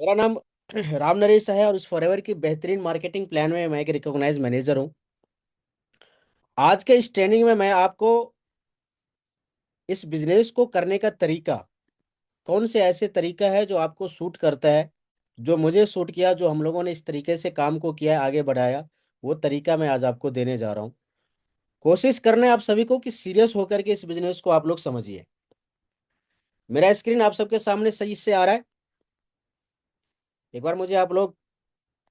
मेरा नाम राम नरेश है और इस फॉरएवर की बेहतरीन मार्केटिंग प्लान में मैं एक रिकॉग्नाइज मैनेजर हूं। आज के इस ट्रेनिंग में मैं आपको इस बिजनेस को करने का तरीका, कौन से ऐसे तरीका है जो आपको सूट करता है, जो मुझे सूट किया, जो हम लोगों ने इस तरीके से काम को किया है, आगे बढ़ाया, वो तरीका मैं आज आपको देने जा रहा हूं। कोशिश करना है आप सभी को कि सीरियस होकर के इस बिजनेस को आप लोग समझिए। मेरा स्क्रीन आप सबके सामने सही से आ रहा है? एक बार मुझे आप लोग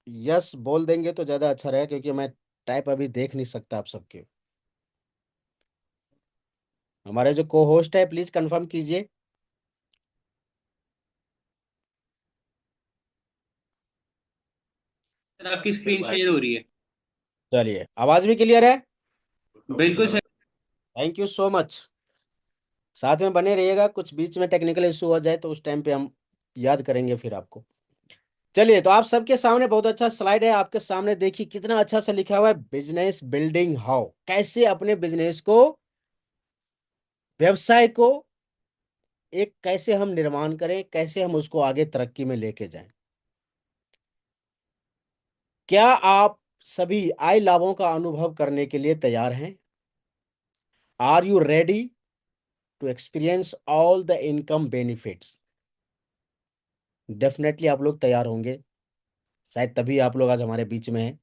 यस बोल देंगे तो ज्यादा अच्छा रहेगा, क्योंकि मैं टाइप अभी देख नहीं सकता आप सबके। हमारे जो को होस्ट है, प्लीज कंफर्म कीजिए। सर आपकी स्क्रीन शेयर हो रही है। चलिए, आवाज भी क्लियर है? बिल्कुल sir. Thank you so much. साथ में बने रहिएगा, कुछ बीच में टेक्निकल इशू हो जाए तो उस टाइम पे हम याद करेंगे फिर आपको। चलिए, तो आप सबके सामने बहुत अच्छा स्लाइड है, आपके सामने देखिए कितना अच्छा से लिखा हुआ है, बिजनेस बिल्डिंग हाउ, कैसे अपने बिजनेस को, व्यवसाय को एक कैसे हम निर्माण करें, कैसे हम उसको आगे तरक्की में लेके जाएं। क्या आप सभी आय लाभों का अनुभव करने के लिए तैयार हैं? Are you ready to experience all the income benefits? Definitely आप लोग तैयार होंगे, शायद तभी आप लोग आज हमारे बीच में हैं।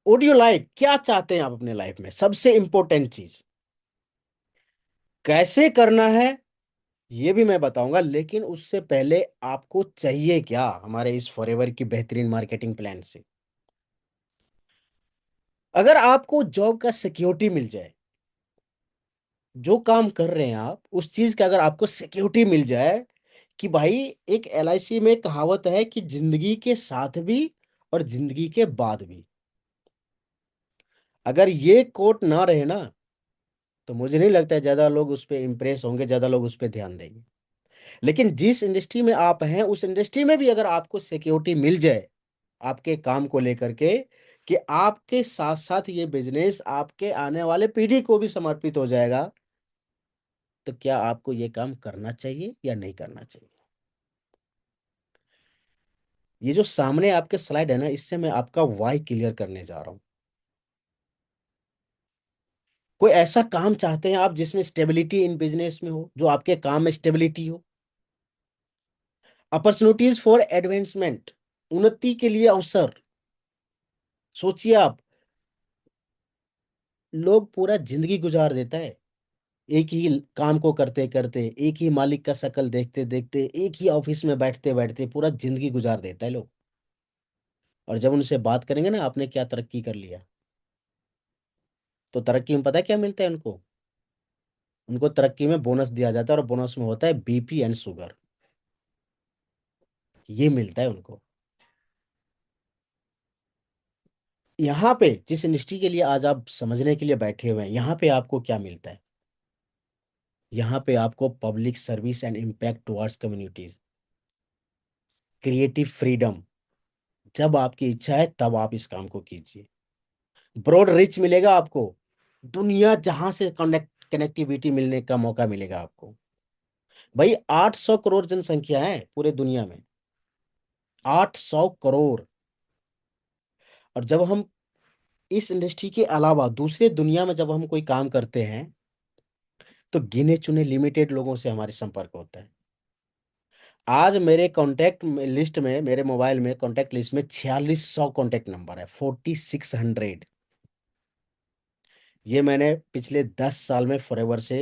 वुड यू लाइक, क्या चाहते हैं आप अपने लाइफ में? सबसे इंपॉर्टेंट चीज कैसे करना है ये भी मैं बताऊंगा, लेकिन उससे पहले आपको चाहिए क्या हमारे इस फॉरएवर की बेहतरीन मार्केटिंग प्लान से? अगर आपको जॉब का सिक्योरिटी मिल जाए, जो काम कर रहे हैं आप उस चीज का अगर आपको सिक्योरिटी मिल जाए, कि भाई, एक एलआईसी में कहावत है कि जिंदगी के साथ भी और जिंदगी के बाद भी, अगर ये कोट ना रहे ना, तो मुझे नहीं लगता है ज्यादा लोग उस पर इंप्रेस होंगे, ज्यादा लोग उस पर ध्यान देंगे। लेकिन जिस इंडस्ट्री में आप हैं उस इंडस्ट्री में भी अगर आपको सिक्योरिटी मिल जाए आपके काम को लेकर के, कि आपके साथ साथ ये बिजनेस आपके आने वाले पीढ़ी को भी समर्पित हो जाएगा, तो क्या आपको ये काम करना चाहिए या नहीं करना चाहिए? ये जो सामने आपके स्लाइड है ना, इससे मैं आपका वाई क्लियर करने जा रहा हूं। कोई ऐसा काम चाहते हैं आप जिसमें स्टेबिलिटी इन बिजनेस में हो, जो आपके काम में स्टेबिलिटी हो, अपॉर्चुनिटीज फॉर एडवांसमेंट, उन्नति के लिए अवसर। सोचिए आप, लोग पूरा जिंदगी गुजार देता है एक ही काम को करते करते, एक ही मालिक का शक्ल देखते देखते, एक ही ऑफिस में बैठते बैठते पूरा जिंदगी गुजार देता है लोग। और जब उनसे बात करेंगे ना आपने क्या तरक्की कर लिया, तो तरक्की में पता है क्या मिलता है उनको? उनको तरक्की में बोनस दिया जाता है, और बोनस में होता है बीपी एंड शुगर। ये मिलता है उनको। यहाँ पे जिस इंडस्ट्री के लिए आज आप समझने के लिए बैठे हुए हैं, यहाँ पे आपको क्या मिलता है? यहाँ पे आपको public service and impact towards communities, creative freedom. जब आपकी इच्छा है तब आप इस काम को कीजिए। ब्रॉड रिच मिलेगा आपको, दुनिया जहां से कनेक्टिविटी मिलने का मौका मिलेगा आपको। भाई, 800 करोड़ जनसंख्या है पूरे दुनिया में, 800 करोड़। और जब हम इस इंडस्ट्री के अलावा दूसरे दुनिया में जब हम कोई काम करते हैं, तो गिने चुने लिमिटेड लोगों से हमारे संपर्क होता है। आज मेरे कॉन्टैक्ट लिस्ट में, मेरे मोबाइल में कॉन्टैक्ट लिस्ट में 4600 कॉन्टैक्ट नंबर है, 4600। ये मैंने पिछले 10 साल में फॉरएवर से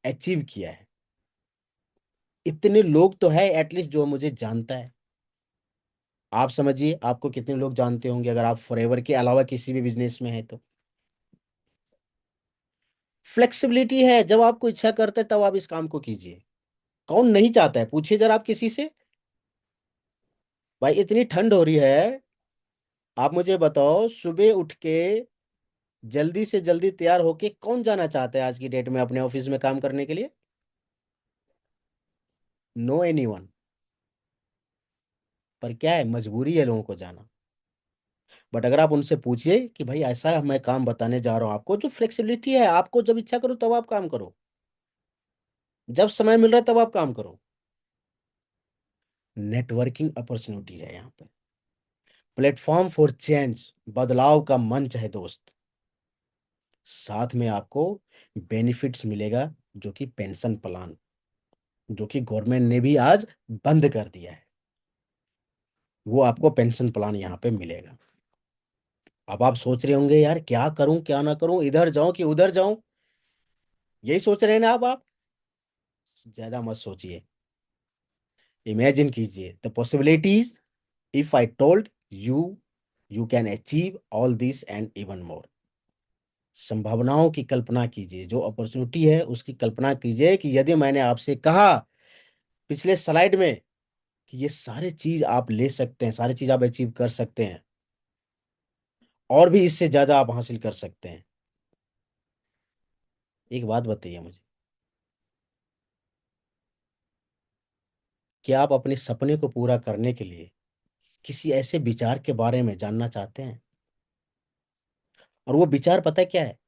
अचीव किया है। इतने लोग तो है एटलीस्ट जो मुझे जानता है। आप समझिए आपको कितने लोग जानते होंगे अगर आप फॉरएवर के अलावा किसी भी बिजनेस में है तो। फ्लेक्सिबिलिटी है, जब आपको इच्छा करता है तब आप इस काम को कीजिए। कौन नहीं चाहता है? पूछिए जरा आप किसी से। भाई, इतनी ठंड हो रही है, आप मुझे बताओ, सुबह उठ के जल्दी से जल्दी तैयार होके कौन जाना चाहता है आज की डेट में अपने ऑफिस में काम करने के लिए? No anyone. पर क्या है, मजबूरी है लोगों को जाना। बट अगर आप उनसे पूछिए कि भाई ऐसा मैं काम बताने जा रहा हूं आपको, जो फ्लेक्सिबिलिटी है, आपको जब इच्छा करो तब आप काम करो, जब समय मिल रहा है तब आप काम करो। नेटवर्किंग अपॉर्चुनिटी है यहाँ पे, प्लेटफॉर्म फॉर चेंज, बदलाव का मंच है दोस्त। साथ में आपको बेनिफिट्स मिलेगा, जो कि पेंशन प्लान, जो कि गवर्नमेंट ने भी आज बंद कर दिया है, वो आपको पेंशन प्लान यहाँ पे मिलेगा। अब आप सोच रहे होंगे यार क्या करूं क्या ना करूं, इधर जाऊं कि उधर जाऊं, यही सोच रहे हैं ना आप। ज्यादा मत सोचिए, इमेजिन कीजिए the possibilities. If I told you you can achieve all this and even more. संभावनाओं की कल्पना कीजिए, जो अपॉर्चुनिटी है उसकी कल्पना कीजिए कि यदि मैंने आपसे कहा पिछले स्लाइड में कि ये सारे चीज आप ले सकते हैं, सारी चीज आप अचीव कर सकते हैं, और भी इससे ज्यादा आप हासिल कर सकते हैं। एक बात बताइए मुझे, क्या आप अपने सपने को पूरा करने के लिए किसी ऐसे विचार के बारे में जानना चाहते हैं? और वो विचार पता है क्या है?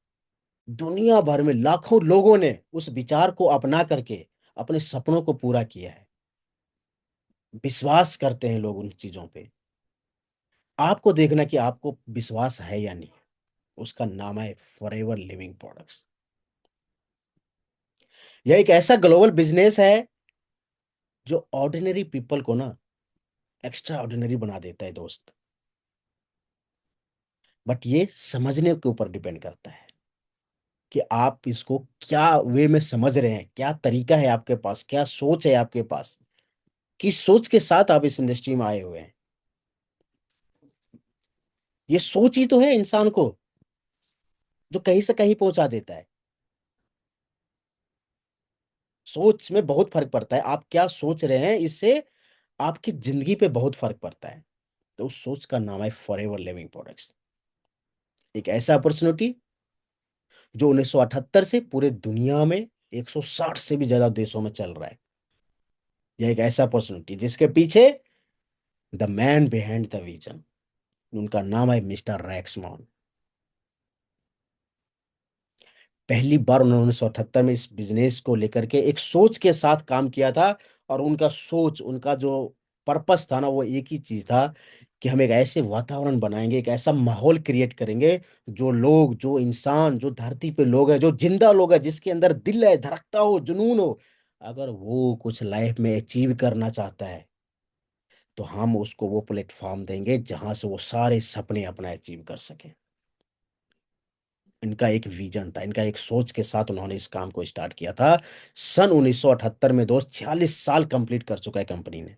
दुनिया भर में लाखों लोगों ने उस विचार को अपना करके अपने सपनों को पूरा किया है। विश्वास करते हैं लोग उन चीजों पे। आपको देखना कि आपको विश्वास है या नहीं। उसका नाम है फॉरएवर लिविंग प्रोडक्ट्स। यह एक ऐसा ग्लोबल बिजनेस है जो ऑर्डिनरी पीपल को ना एक्स्ट्रा ऑर्डिनरी बना देता है दोस्त। बट ये समझने के ऊपर डिपेंड करता है कि आप इसको क्या वे में समझ रहे हैं, क्या तरीका है आपके पास, क्या सोच है आपके पास, किस सोच के साथ आप इस इंडस्ट्री में आए हुए हैं। ये सोच ही तो है इंसान को जो कहीं से कहीं पहुंचा देता है। सोच में बहुत फर्क पड़ता है, आप क्या सोच रहे हैं, इससे आपकी जिंदगी पे बहुत फर्क पड़ता है। तो उस सोच का नाम है फॉरएवर लिविंग प्रोडक्ट्स। एक ऐसा अपॉर्चुनिटी जो 1978 से पूरे दुनिया में 160 से भी ज्यादा देशों में चल रहा है। यह एक ऐसा अपॉर्चुनिटी जिसके पीछे the man behind the vision, उनका नाम है मिस्टर रैक्समॉन। पहली बार उन्होंने 1978 में इस बिजनेस को लेकर के एक सोच के साथ काम किया था। और उनका सोच, उनका जो पर्पस था ना, वो एक ही चीज था कि हम एक ऐसे वातावरण बनाएंगे, एक ऐसा माहौल क्रिएट करेंगे, जो लोग, जो इंसान, जो धरती पे लोग हैं, जो जिंदा लोग हैं, जिसके अंदर दिल है, धड़कता हो, जुनून हो, अगर वो कुछ लाइफ में अचीव करना चाहता है, तो हम उसको वो प्लेटफॉर्म देंगे जहां से वो सारे सपने अपना अचीव कर सके। इनका एक विजन था, इनका एक सोच के साथ उन्होंने इस काम को स्टार्ट किया था। सन 1978 में दोस्त 46 साल कंप्लीट कर चुका है कंपनी ने।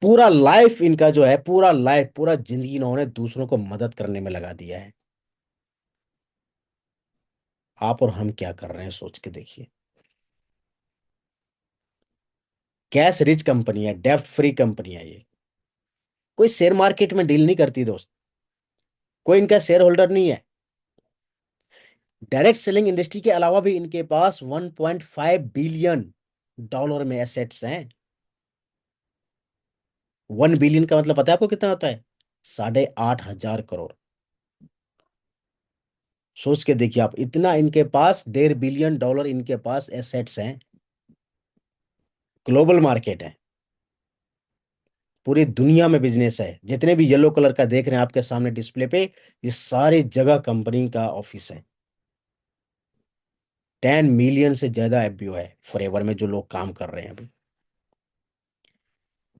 पूरा लाइफ इनका जो है, पूरा लाइफ, पूरा जिंदगी इन्होंने दूसरों को मदद करने में लगा दिया है। आप और हम क्या कर रहे हैं सोच के देखिए। कैश रिच कंपनी है, डेब्ट फ्री कंपनी है ये। कोई शेयर मार्केट में डील नहीं करती दोस्त, कोई इनका शेयर होल्डर नहीं है। डायरेक्ट सेलिंग इंडस्ट्री के अलावा भी इनके पास 1.5 बिलियन डॉलर में एसेट्स हैं। 1 बिलियन का मतलब पता है आपको कितना होता है? 8,500 करोड़। सोच के देखिए आप, इतना इनके पास, 1.5 बिलियन डॉलर इनके पास एसेट्स हैं। ग्लोबल मार्केट है, पूरी दुनिया में बिजनेस है। जितने भी येलो कलर का देख रहे हैं आपके सामने डिस्प्ले पे, ये सारी जगह कंपनी का ऑफिस है। 10 मिलियन से ज्यादा एफबीओ है फॉरएवर में, जो लोग काम कर रहे हैं अभी।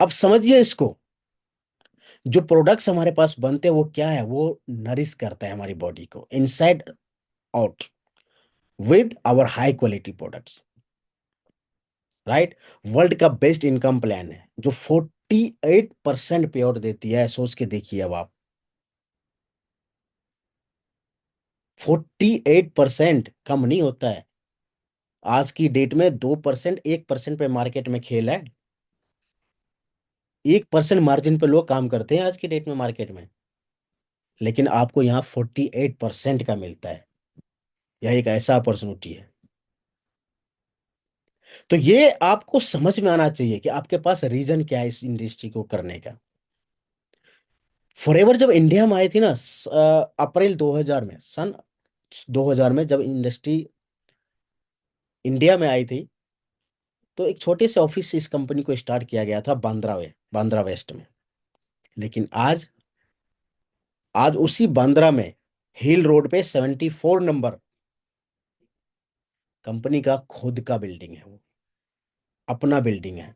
अब समझिए इसको, जो प्रोडक्ट्स हमारे पास बनते हैं वो क्या है? वो नरिश करता है हमारी बॉडी को inside out with our high quality products. Right. World का बेस्ट इनकम प्लान है जो 48% पे आउट देती है। सोच के देखिए अब आप, 48% कम नहीं होता है। आज की डेट में 2%, 1% पे मार्केट में खेल है। 1% मार्जिन पे लोग काम करते हैं आज की डेट में मार्केट में, लेकिन आपको यहाँ 48% का मिलता है। यह एक ऐसा अपॉर्चुनिटी है। तो ये आपको समझ में आना चाहिए कि आपके पास रीजन क्या है इस इंडस्ट्री को करने का। फॉरएवर जब इंडिया में आई थी ना, अप्रैल 2000 में, सन 2000 में जब इंडस्ट्री इंडिया में आई थी, तो एक छोटे से ऑफिस से इस कंपनी को स्टार्ट किया गया था बांद्रा वेस्ट में। लेकिन आज आज उसी बांद्रा में हिल रोड पे 74 नंबर कंपनी का खुद का बिल्डिंग है, वो अपना बिल्डिंग है।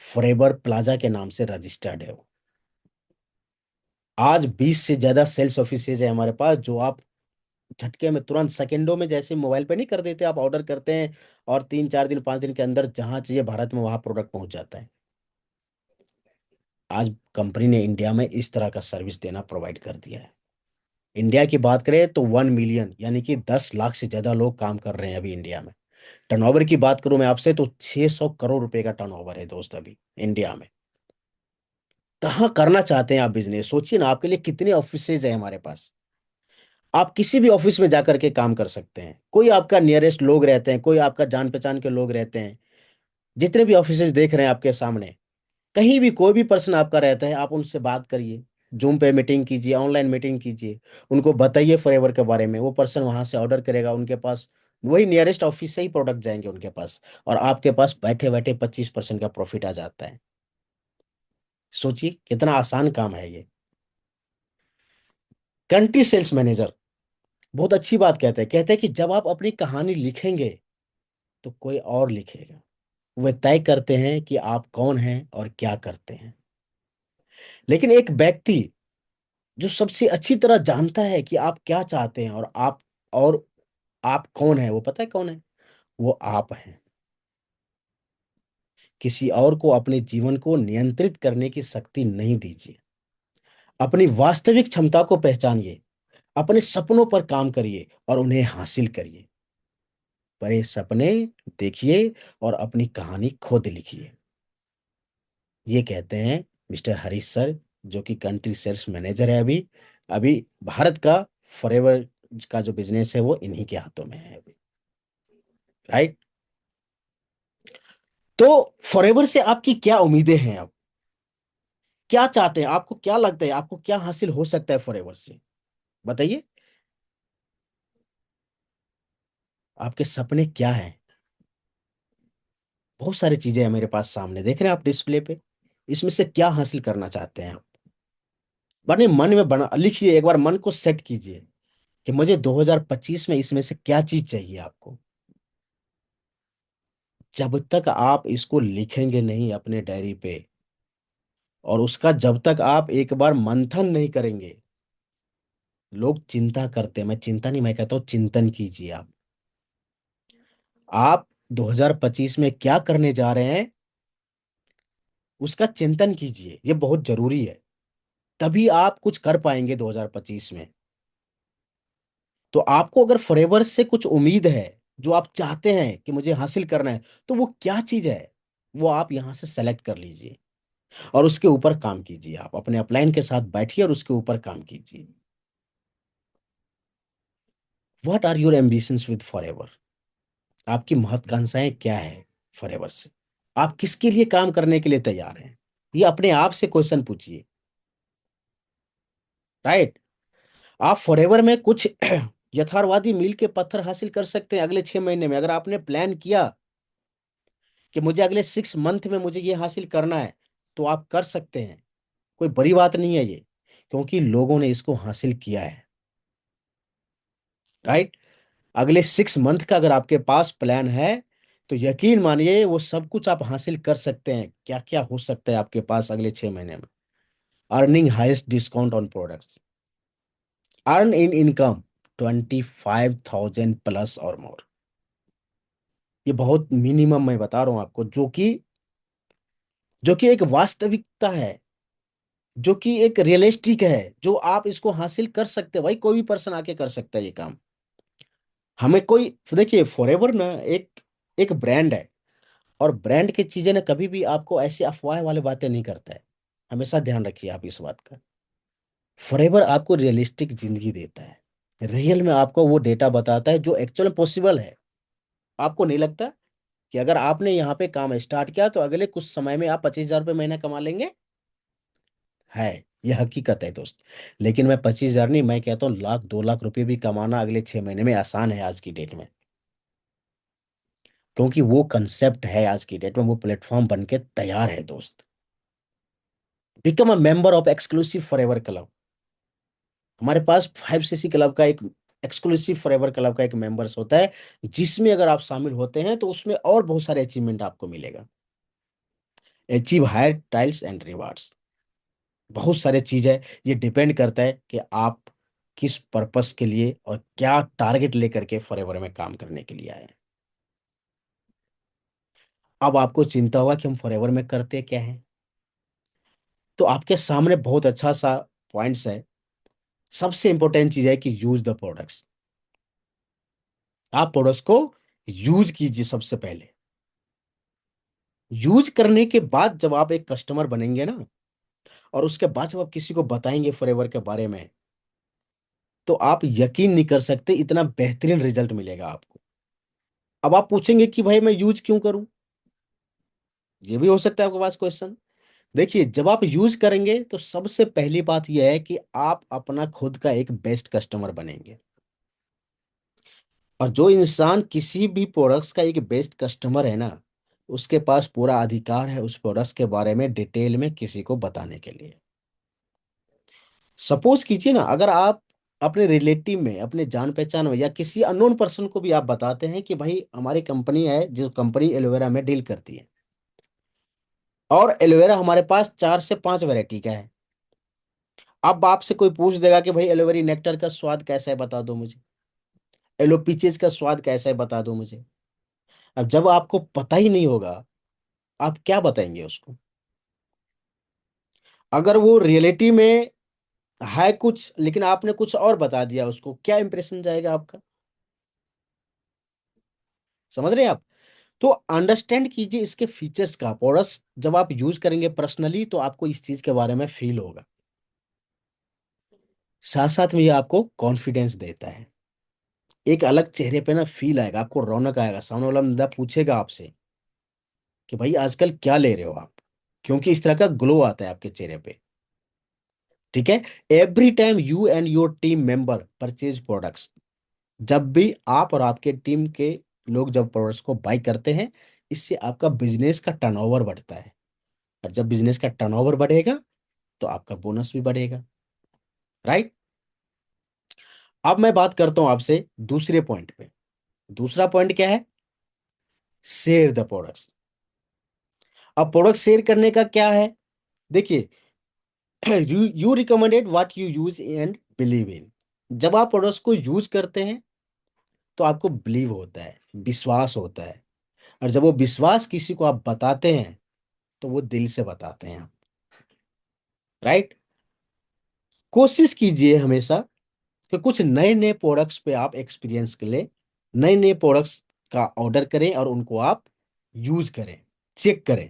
फॉरएवर प्लाजा के नाम से रजिस्टर्ड है वो। आज 20 से ज्यादा सेल्स ऑफिसेज है हमारे पास, जो आप झटके में तुरंत सेकंडों में, जैसे मोबाइल पे नहीं कर देते, आप ऑर्डर करते हैं और 3 4 दिन 5 दिन के अंदर जहां चाहिए भारत में वहां प्रोडक्ट पहुंच जाता है। आज कंपनी ने इंडिया में इस तरह का सर्विस देना प्रोवाइड कर दिया है। इंडिया की बात करें तो 1 मिलियन यानी कि 10 लाख से ज्यादा लोग काम कर रहे हैं अभी इंडिया में। टर्नओवर की बात करूं मैं आपसे तो 600 करोड़ रुपए का टर्नओवर है दोस्त अभी इंडिया में। कहाँ करना चाहते हैं आप बिजनेस, सोचिए ना, आपके लिए कितने ऑफिसेज है हमारे पास। आप किसी भी ऑफिस में जाकर के काम कर सकते हैं, कोई आपका नियरेस्ट लोग रहते हैं, कोई आपका जान पहचान के लोग रहते हैं। जितने भी ऑफिसेज देख रहे हैं आपके सामने, कहीं भी कोई भी पर्सन आपका रहता है, आप उनसे बात करिए। जूम पे मीटिंग कीजिए, ऑनलाइन मीटिंग कीजिए। उनको बताइए फॉरएवर के बारे में, वो पर्सन वहां से ऑर्डर करेगा उनके पास। वही नियरेस्ट ऑफिस से ही प्रोडक्ट जाएंगे उनके पास, और आपके पास बैठे बैठे 25% का प्रॉफिट आ जाता है। सोचिए कितना आसान काम है ये। कंट्री सेल्स मैनेजर बहुत अच्छी बात कहते हैं कि जब आप अपनी कहानी लिखेंगे तो कोई और लिखेगा। वे तय करते हैं कि आप कौन हैं और क्या करते हैं। लेकिन एक व्यक्ति जो सबसे अच्छी तरह जानता है कि आप क्या चाहते हैं और आप कौन है, वो पता है कौन है? वो आप हैं। किसी और को अपने जीवन को नियंत्रित करने की शक्ति नहीं दीजिए। अपनी वास्तविक क्षमता को पहचानिए, अपने सपनों पर काम करिए और उन्हें हासिल करिए। बड़े सपने देखिए और अपनी कहानी खुद लिखिए। ये कहते हैं मिस्टर हरीश सर, जो कि कंट्री सेल्स मैनेजर है अभी। अभी भारत का फॉरएवर का जो बिजनेस है वो इन्हीं के हाथों में है अभी। राइट। तो फॉरएवर से आपकी क्या उम्मीदें हैं अब? क्या चाहते हैं, आपको क्या लगता है, आपको क्या हासिल हो सकता है फॉरएवर से? बताइए, आपके सपने क्या हैं? बहुत सारी चीजें हैं मेरे पास सामने, देख रहे हैं आप डिस्प्ले पे। इसमें से क्या हासिल करना चाहते हैं आप? बने मन में बना लिखिए, एक बार मन को सेट कीजिए कि मुझे 2025 में इसमें से क्या चीज चाहिए आपको। जब तक आप इसको लिखेंगे नहीं अपने डायरी पे, और उसका जब तक आप एक बार मंथन नहीं करेंगे, लोग चिंता करते हैं, मैं चिंता नहीं, मैं कहता हूं चिंतन कीजिए आप 2025 में क्या करने जा रहे हैं उसका चिंतन कीजिए, ये बहुत जरूरी है। तभी आप कुछ कर पाएंगे 2025 में। तो आपको अगर फॉरएवर से कुछ उम्मीद है, जो आप चाहते हैं कि मुझे हासिल करना है, तो वो क्या चीज है, वो आप यहां से सेलेक्ट कर लीजिए और उसके ऊपर काम कीजिए। आप अपने अपलाइन के साथ बैठिए और उसके ऊपर काम कीजिए। What are your ambitions with Forever? आपकी महत्वाकांक्षाएं क्या है फॉरएवर से? आप किसके लिए काम करने के लिए तैयार हैं? ये अपने आप से क्वेश्चन पूछिए। राइट। आप फॉरएवर में कुछ यथार्थवादी मील के पत्थर हासिल कर सकते हैं अगले 6 महीने में, अगर आपने प्लान किया कि मुझे अगले 6 मंथ में मुझे ये हासिल करना है, तो आप कर सकते हैं। कोई बड़ी बात नहीं है ये, क्योंकि लोगों ने इसको हासिल किया है। राइट। अगले 6 मंथ का अगर आपके पास प्लान है, तो यकीन मानिए वो सब कुछ आप हासिल कर सकते हैं। क्या क्या हो सकता है आपके पास अगले 6 महीने में? Earning highest discount on products, earn in income 25,000 plus और मोर। ये बहुत मिनिमम मैं बता रहा हूं आपको, जो कि एक वास्तविकता है, जो कि एक रियलिस्टिक है, जो आप इसको हासिल कर सकते हैं। भाई कोई भी पर्सन आके कर सकता है ये काम। हमें कोई, देखिए फॉरएवर ना एक एक ब्रांड है, और ब्रांड की चीजें ना कभी भी आपको ऐसी अफवाह वाली बातें नहीं करता है। हमेशा ध्यान रखिए आप इस बात का। फॉरएवर आपको रियलिस्टिक जिंदगी देता है, रियल में आपको वो डेटा बताता है जो एक्चुअल में पॉसिबल है। आपको नहीं लगता कि अगर आपने यहाँ पे काम स्टार्ट किया तो अगले कुछ समय में आप 25,000 रुपये महीना कमा लेंगे? है, ये हकीकत है दोस्त। लेकिन मैं 25,000 नहीं, मैं कहता हूँ 1 लाख 2 लाख रुपए भी कमाना अगले 6 महीने में आसान है आज की डेट में। क्योंकि वो कंसेप्ट है आज की डेट में, वो प्लेटफॉर्म बन के तैयार है दोस्त। Become a member of exclusive forever club. हमारे पास 5cc क्लब का एक एक्सक्लूसिव फॉरएवर क्लब का एक मेंबर्स होता है, जिसमें अगर आप शामिल होते हैं तो उसमें और बहुत सारे अचीवमेंट आपको मिलेगा। Achieve higher titles and rewards, बहुत सारे चीज है। ये डिपेंड करता है कि आप किस पर्पस के लिए और क्या टारगेट लेकर के फॉरएवर में काम करने के लिए आए हैं। अब आपको चिंता होगा कि हम फॉरएवर में करते क्या है, तो आपके सामने बहुत अच्छा सा पॉइंट्स है। सबसे इंपॉर्टेंट चीज है कि यूज द प्रोडक्ट्स। आप प्रोडक्ट्स को यूज कीजिए सबसे पहले। यूज करने के बाद जब आप एक कस्टमर बनेंगे ना, और उसके बाद जब आप किसी को बताएंगे फॉरएवर के बारे में, तो आप यकीन नहीं कर सकते इतना बेहतरीन रिजल्ट मिलेगा आपको। अब आप पूछेंगे कि भाई मैं यूज क्यों करूं, ये भी हो सकता है आपके पास क्वेश्चन। देखिए, जब आप यूज करेंगे तो सबसे पहली बात यह है कि आप अपना खुद का एक बेस्ट कस्टमर बनेंगे। और जो इंसान किसी भी प्रोडक्ट्स का एक बेस्ट कस्टमर है ना, उसके पास पूरा अधिकार है उस प्रोडक्ट्स के बारे में डिटेल में किसी को बताने के लिए। सपोज कीजिए ना, अगर आप अपने रिलेटिव में, अपने जान पहचान में, या किसी अननोन पर्सन को भी आप बताते हैं कि भाई हमारी कंपनी है, जो कंपनी एलोवेरा में डील करती है, और एलोवेरा हमारे पास 4 से 5 वैरायटी का है। अब आपसे कोई पूछ देगा कि भाई एलोवेरी नेक्टर का स्वाद कैसा है बता दो मुझे, एलो पीचेस का स्वाद कैसा है बता दो मुझे। अब जब आपको पता ही नहीं होगा, आप क्या बताएंगे उसको? अगर वो रियलिटी में है कुछ, लेकिन आपने कुछ और बता दिया उसको, क्या इंप्रेशन जाएगा आपका? समझ रहे हैं आप? तो अंडरस्टैंड कीजिए इसके फीचर्स का। प्रोडक्ट्स जब आप यूज करेंगे पर्सनली, तो आपको इस चीज के बारे में फील होगा। साथ साथ में ये आपको कॉन्फिडेंस देता है। एक अलग चेहरे पे ना फील आएगा, आपको रौनक आएगा, सामने वाला बंदा पूछेगा आपसे कि भाई आजकल क्या ले रहे हो आप, क्योंकि इस तरह का ग्लो आता है आपके चेहरे पे। ठीक है। Every time you and your team member purchase products, जब भी आप और आपके टीम के लोग जब प्रोडक्ट्स को बाई करते हैं, इससे आपका बिजनेस का टर्नओवर बढ़ता है। और जब बिजनेस का टर्नओवर बढ़ेगा, तो आपका बोनस भी बढ़ेगा। राइट। अब मैं बात करता हूं आपसे दूसरे पॉइंट पे। दूसरा पॉइंट क्या है? Share the products. अब प्रोडक्ट शेयर करने का क्या है? देखिए, you recommended what you use and believe in. जब आप प्रोडक्ट्स को यूज करते हैं, तो आपको बिलीव होता है, विश्वास होता है। और जब वो विश्वास किसी को आप बताते हैं, तो वो दिल से बताते हैं आप। राइट। कोशिश कीजिए हमेशा कि कुछ नए नए प्रोडक्ट्स पे आप एक्सपीरियंस के लिए नए नए प्रोडक्ट्स का ऑर्डर करें और उनको आप यूज करें, चेक करें।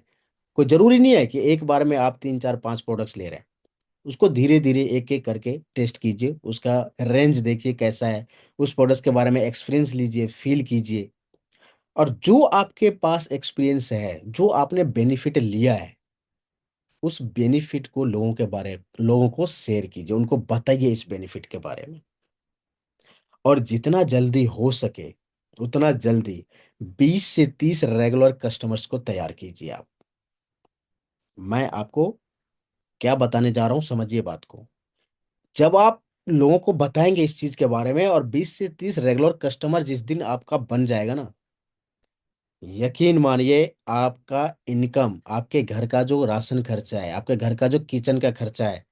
कोई जरूरी नहीं है कि एक बार में आप 3 4 5 प्रोडक्ट्स ले रहे हैं। उसको धीरे धीरे एक एक करके टेस्ट कीजिए, उसका रेंज देखिए कैसा है, उस प्रोडक्ट्स के बारे में एक्सपीरियंस लीजिए, फील कीजिए। और जो आपके पास एक्सपीरियंस है, जो आपने बेनिफिट लिया है, उस बेनिफिट को लोगों को शेयर कीजिए, उनको बताइए इस बेनिफिट के बारे में। और जितना जल्दी हो सके उतना जल्दी 20 से 30 रेगुलर कस्टमर्स को तैयार कीजिए आप। मैं आपको क्या बताने जा रहा हूं, समझिए बात को। जब आप लोगों को बताएंगे इस चीज के बारे में, और 20 से 30 रेगुलर कस्टमर जिस दिन आपका बन जाएगा ना, यकीन मानिए आपका इनकम, आपके घर का जो राशन खर्चा है, आपके घर का जो किचन का खर्चा है,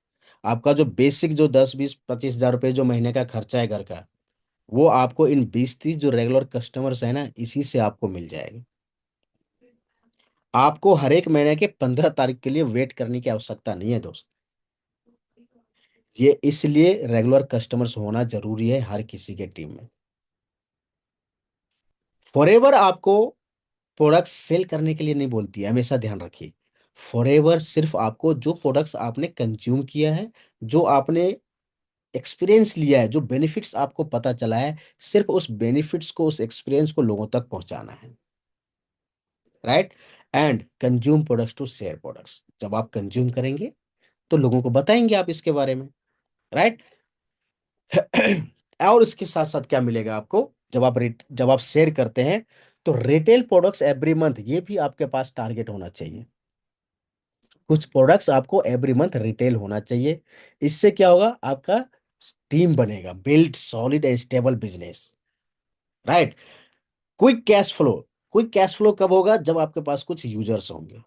आपका जो बेसिक जो 10 20 25 हज़ार रुपये जो महीने का खर्चा है घर का, वो आपको इन 20 30 जो रेगुलर कस्टमर्स है ना, इसी से आपको मिल जाएगा। आपको हर एक महीने के 15 तारीख के लिए वेट करने की आवश्यकता नहीं है दोस्त। ये इसलिए रेगुलर कस्टमर्स होना जरूरी है हर किसी के टीम में। फॉरएवर आपको प्रोडक्ट्स सेल करने के लिए नहीं बोलती है, हमेशा ध्यान रखिए। फॉरएवर सिर्फ आपको जो प्रोडक्ट्स आपने कंज्यूम किया है, जो आपने एक्सपीरियंस लिया है, जो बेनिफिट्स आपको पता चला है, सिर्फ उस बेनिफिट्स को, उस एक्सपीरियंस को लोगों तक पहुंचाना है। Right. And consume products to share products, जब आप कंज्यूम करेंगे तो लोगों को बताएंगे आप इसके बारे में। राइट। और इसके साथ साथ क्या मिलेगा आपको? जब आप शेयर करते हैं, तो रिटेल प्रोडक्ट्स एवरी मंथ, ये भी आपके पास टारगेट होना चाहिए। कुछ प्रोडक्ट्स आपको एवरी मंथ रिटेल होना चाहिए। इससे क्या होगा, आपका टीम बनेगा, build solid and stable business, right. Quick cash flow, quick cash flow कब होगा, जब आपके पास कुछ यूजर्स होंगे।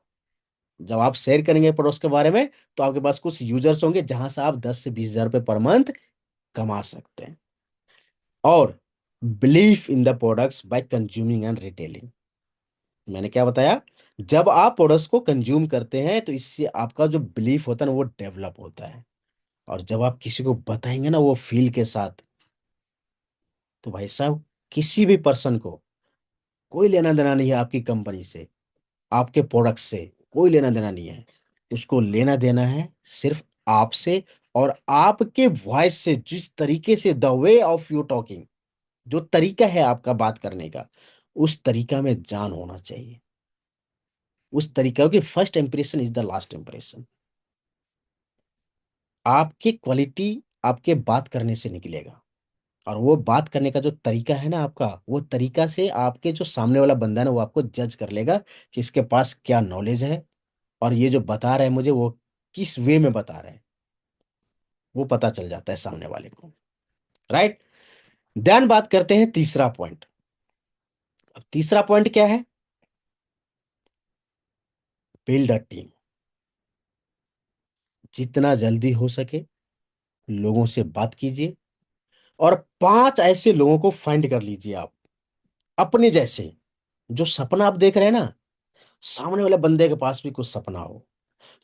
जब आप शेयर करेंगे प्रोडक्ट्स के बारे में, तो आपके पास कुछ यूजर्स होंगे जहां से आप 10 से 20 हजार रुपये पर मंथ कमा सकते हैं। और belief in the products by consuming and retailing. मैंने क्या बताया, जब आप प्रोडक्ट्स को कंज्यूम करते हैं तो इससे आपका जो बिलीफ होता है ना वो डेवलप होता है। और जब आप किसी को बताएंगे ना वो फील के साथ, तो भाई साहब, किसी भी पर्सन को कोई लेना देना नहीं है आपकी कंपनी से, आपके प्रोडक्ट से कोई लेना देना नहीं है। उसको लेना देना है सिर्फ आपसे, और आपके वॉइस से, जिस तरीके से, the way of you talking, जो तरीका है आपका बात करने का, उस तरीका में जान होना चाहिए। उस तरीका की first impression is the last impression. आपकी क्वालिटी आपके बात करने से निकलेगा। और वो बात करने का जो तरीका है ना आपका, वो तरीका से आपके जो सामने वाला बंदा है ना वो आपको जज कर लेगा कि इसके पास क्या नॉलेज है, और ये जो बता रहा है मुझे वो किस वे में बता रहा है, वो पता चल जाता है सामने वाले को, राइट। देन बात करते हैं तीसरा पॉइंट। अब तीसरा पॉइंट क्या है, बिल्ड अ टीम। जितना जल्दी हो सके लोगों से बात कीजिए, और 5 ऐसे लोगों को फाइंड कर लीजिए आप, अपने जैसे, जो सपना आप देख रहे हैं ना, सामने वाले बंदे के पास भी कुछ सपना हो।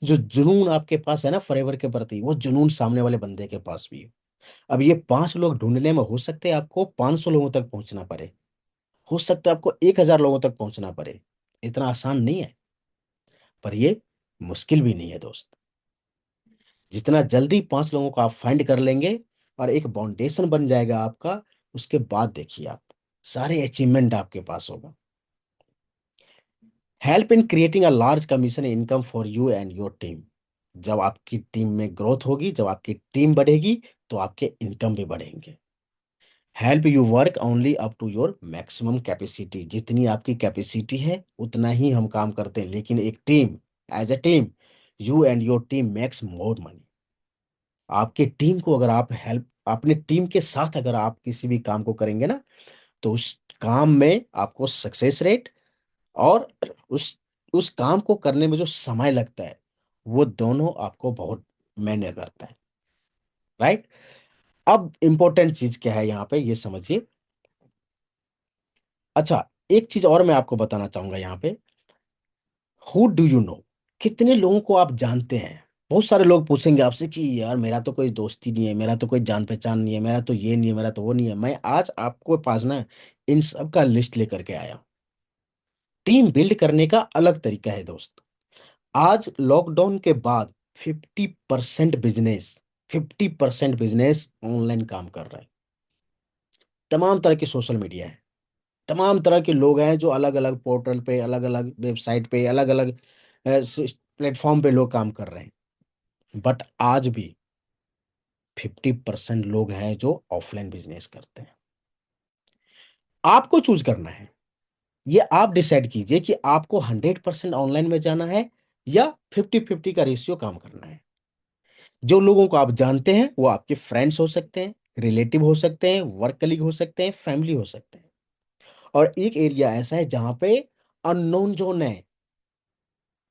जो जुनून आपके पास है ना फॉरएवर के प्रति, वो जुनून सामने वाले बंदे के पास भी हो। अब ये 5 लोग ढूंढने में हो सकते हैं आपको 500 लोगों तक पहुंचना पड़े, हो सकता है आपको 1000 लोगों तक पहुंचना पड़े। इतना आसान नहीं है, पर ये मुश्किल भी नहीं है दोस्त। जितना जल्दी 5 लोगों को आप फाइंड कर लेंगे और एक फाउंडेशन बन जाएगा आपका, उसके बाद देखिए आप, सारे अचीवमेंट आपके पास होगा। Help in creating a large commission income for you and your team. जब आपकी टीम में ग्रोथ होगी, जब आपकी टीम बढ़ेगी, तो आपके इनकम भी बढ़ेंगे। Help you work only up to your maximum capacity. जितनी आपकी कैपेसिटी है उतना ही हम काम करते हैं, लेकिन एक team, as a team, you and your team makes more money. आपके टीम को अगर आप हेल्प, अपने टीम के साथ अगर आप किसी भी काम को करेंगे ना, तो उस काम में आपको सक्सेस रेट, और उस उस काम को करने में जो समय लगता है, वो दोनों आपको बहुत मैटर करता है, राइट। अब इंपॉर्टेंट चीज क्या है यहाँ पे, ये समझिए। अच्छा, एक चीज और मैं आपको बताना चाहूंगा यहाँ पे, हु डू यू नो, कितने लोगों को आप जानते हैं। बहुत सारे लोग पूछेंगे आपसे कि यार मेरा तो कोई दोस्ती नहीं है, मेरा तो कोई जान पहचान नहीं है, मेरा तो ये नहीं है, मेरा तो वो नहीं है। मैं आज आपको पास ना इन सब का लिस्ट लेकर के आया हूं। टीम बिल्ड करने का अलग तरीका है दोस्त। आज लॉकडाउन के बाद 50% बिजनेस ऑनलाइन काम कर रहा है। तमाम तरह की सोशल मीडिया है, तमाम तरह के लोग हैं जो अलग अलग पोर्टल पे, अलग अलग वेबसाइट पे, अलग अलग प्लेटफॉर्म पे लोग काम कर रहे हैं। बट आज भी 50% लोग हैं जो ऑफलाइन बिजनेस करते हैं। आपको चूज करना है, ये आप डिसाइड कीजिए कि आपको 100% ऑनलाइन में जाना है, या 50-50 का रेशियो काम करना है। जो लोगों को आप जानते हैं वो आपके फ्रेंड्स हो सकते हैं, रिलेटिव हो सकते हैं, वर्क कलीग हो सकते हैं, फैमिली हो सकते हैं। और एक एरिया ऐसा है जहां पे अननोन जोन है,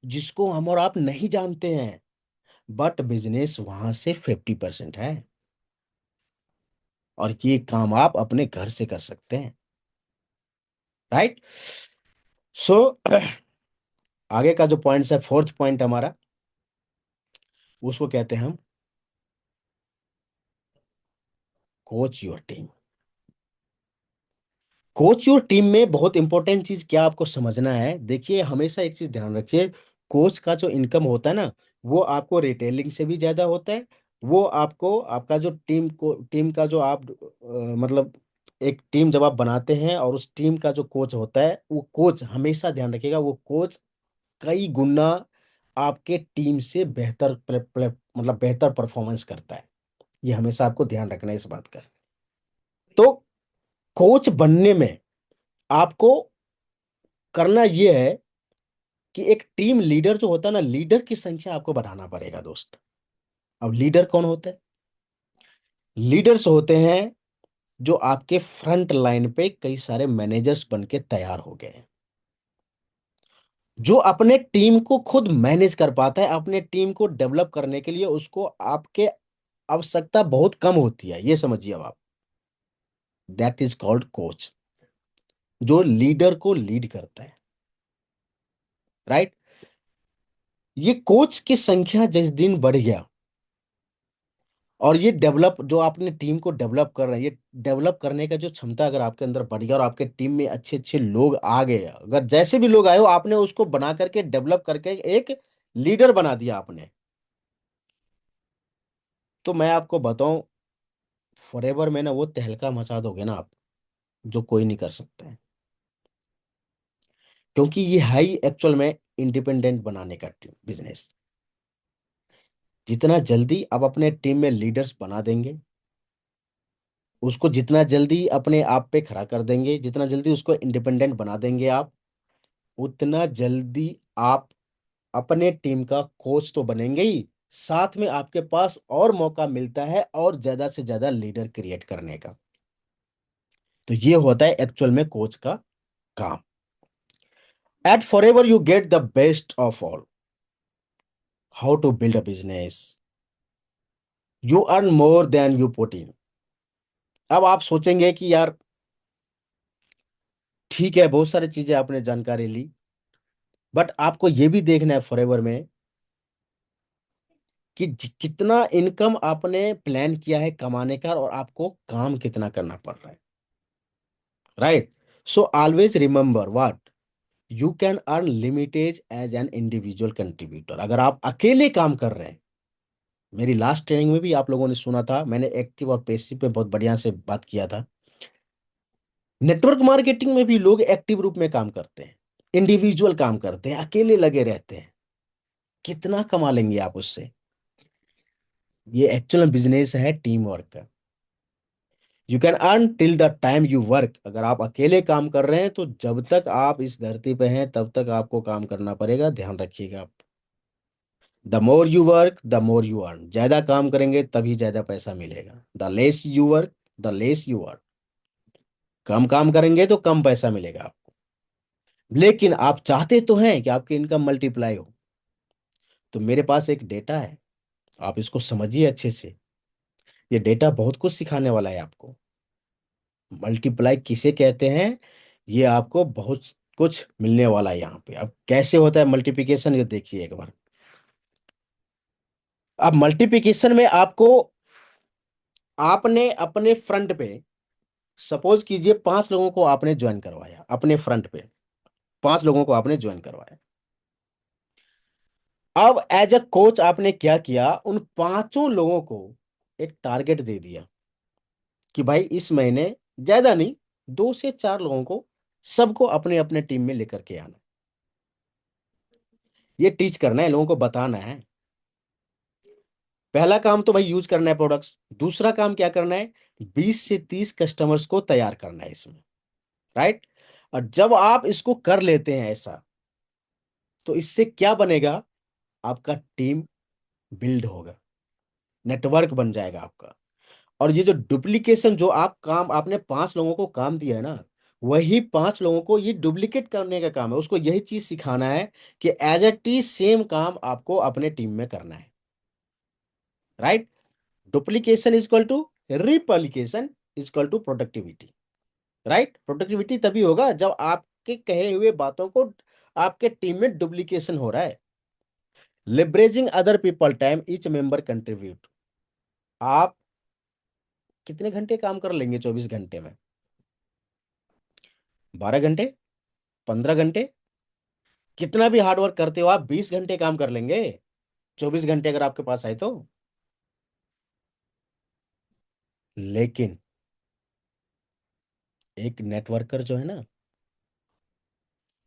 जिसको हम और आप नहीं जानते हैं, बट बिजनेस वहां से 50% है। और ये काम आप अपने घर से कर सकते हैं, राइट। सो आगे का जो पॉइंट है, फोर्थ पॉइंट हमारा, उसको कहते हैं हम coach your team. Coach your team में बहुत इंपॉर्टेंट चीज क्या आपको समझना है, देखिए हमेशा एक चीज ध्यान रखिए। कोच का जो इनकम होता है ना, वो आपको रिटेलिंग से भी ज्यादा होता है। वो आपको, आपका जो टीम का जो आप मतलब एक टीम जब आप बनाते हैं, और उस टीम का जो कोच होता है, वो कोच हमेशा ध्यान रखिएगा, वो कोच कई गुना आपके टीम से मतलब बेहतर परफॉर्मेंस करता है। ये हमेशा आपको ध्यान रखना है इस बात का। तो कोच बनने में आपको करना यह है कि एक टीम लीडर जो होता है ना, लीडर की संख्या आपको बढ़ाना पड़ेगा दोस्त। अब लीडर कौन होते हैं? लीडर्स होते हैं जो आपके फ्रंट लाइन पे कई सारे मैनेजर्स बन के तैयार हो गए हैं, जो अपने टीम को खुद मैनेज कर पाता है। अपने टीम को डेवलप करने के लिए उसको आपके आवश्यकता बहुत कम होती है, ये समझिए अब आप। दैट इज कॉल्ड कोच, जो लीडर को लीड करता है, राइट। ये कोच की संख्या जिस दिन बढ़ गया, और ये डेवलप जो आपने टीम को डेवलप कर रहे हैं, ये डेवलप करने का जो क्षमता अगर आपके अंदर बढ़ गया और आपके टीम में अच्छे अच्छे लोग आ गए, अगर जैसे भी लोग आए हो आपने उसको बना करके डेवलप करके एक लीडर बना दिया आपने, तो मैं आपको बताऊं, फॉरएवर में ना वो तहलका मचा दोगे ना आप, जो कोई नहीं कर सकता है। क्योंकि ये है ही एक्चुअल में इंडिपेंडेंट बनाने का बिजनेस। जितना जल्दी आप अपने टीम में लीडर्स बना देंगे, उसको जितना जल्दी अपने आप पे खड़ा कर देंगे, जितना जल्दी उसको इंडिपेंडेंट बना देंगे आप, उतना जल्दी आप अपने टीम का कोच तो बनेंगे ही, साथ में आपके पास और मौका मिलता है और ज्यादा से ज्यादा लीडर क्रिएट करने का। तो ये होता है एक्चुअल में कोच का काम। At Forever you get the best of all, how to build a business, you earn more than you put in. अब आप सोचेंगे कि यार ठीक है, बहुत सारी चीजें आपने जानकारी ली, बट आपको यह भी देखना है फॉरएवर में कि कितना इनकम आपने प्लान किया है कमाने का, और आपको काम कितना करना पड़ रहा है, right. So always remember what, you can earn limitless as an individual contributor. अगर आप अकेले काम कर रहे हैं, मेरी लास्ट ट्रेनिंग में भी आप लोगों ने सुना था, मैंने एक्टिव और पैसिव पे बहुत बढ़िया से बात किया था। नेटवर्क मार्केटिंग में भी लोग एक्टिव रूप में काम करते हैं, इंडिविजुअल काम करते हैं, अकेले लगे रहते हैं। कितना कमा लेंगे आप उससे? ये एक्चुअल बिजनेस है टीम वर्क का। You can earn till the time you work. अगर आप अकेले काम कर रहे हैं तो जब तक आप इस धरती पे हैं तब तक आपको काम करना पड़ेगा, ध्यान रखिएगा आप। The more you work the more you earn. ज्यादा काम करेंगे तभी ज्यादा पैसा मिलेगा। The less you work the less you earn. कम काम करेंगे तो कम पैसा मिलेगा आपको। लेकिन आप चाहते तो हैं कि आपकी इनकम मल्टीप्लाई हो, तो मेरे पास एक डेटा है, आप इसको समझिए अच्छे से। ये डेटा बहुत कुछ सिखाने वाला है आपको। मल्टीप्लाई किसे कहते हैं, ये आपको बहुत कुछ मिलने वाला है यहाँ पे। अब कैसे होता है मल्टीप्लिकेशन, ये देखिए एक बार। अब मल्टीप्लिकेशन में आपको, आपने अपने फ्रंट पे, सपोज कीजिए 5 लोगों को आपने ज्वाइन करवाया अपने फ्रंट पे, 5 लोगों को आपने ज्वाइन करवाया। अब एज अ कोच आपने क्या किया, उन 5 लोगों को एक टारगेट दे दिया कि भाई इस महीने, ज्यादा नहीं, 2 से 4 लोगों को, सबको अपने अपने टीम में लेकर के आना। ये टीच करना है, लोगों को बताना है। पहला काम तो भाई यूज करना है प्रोडक्ट्स। दूसरा काम क्या करना है, 20 से 30 कस्टमर्स को तैयार करना है इसमें, राइट। और जब आप इसको कर लेते हैं ऐसा, तो इससे क्या बनेगा, आपका टीम बिल्ड होगा, नेटवर्क बन जाएगा आपका। और ये जो डुप्लीकेशन, जो आप काम आपने 5 लोगों को काम दिया है ना, वही 5 लोगों को ये डुप्लीकेट करने का काम है। उसको यही चीज सिखाना है कि एज ए टी सेम काम आपको अपने टीम में करना है, right. Duplication is equal to replication is equal to productivity, right. Productivity तभी होगा जब आपके कहे हुए बातों को आपके टीम में डुप्लीकेशन हो रहा है। Leveraging other people time each member contribute. आप कितने घंटे काम कर लेंगे 24 घंटे में? 12 घंटे? 15 घंटे? कितना भी हार्डवर्क करते हो आप, 20 घंटे काम कर लेंगे 24 घंटे अगर आपके पास आए तो। लेकिन एक नेटवर्कर जो है ना,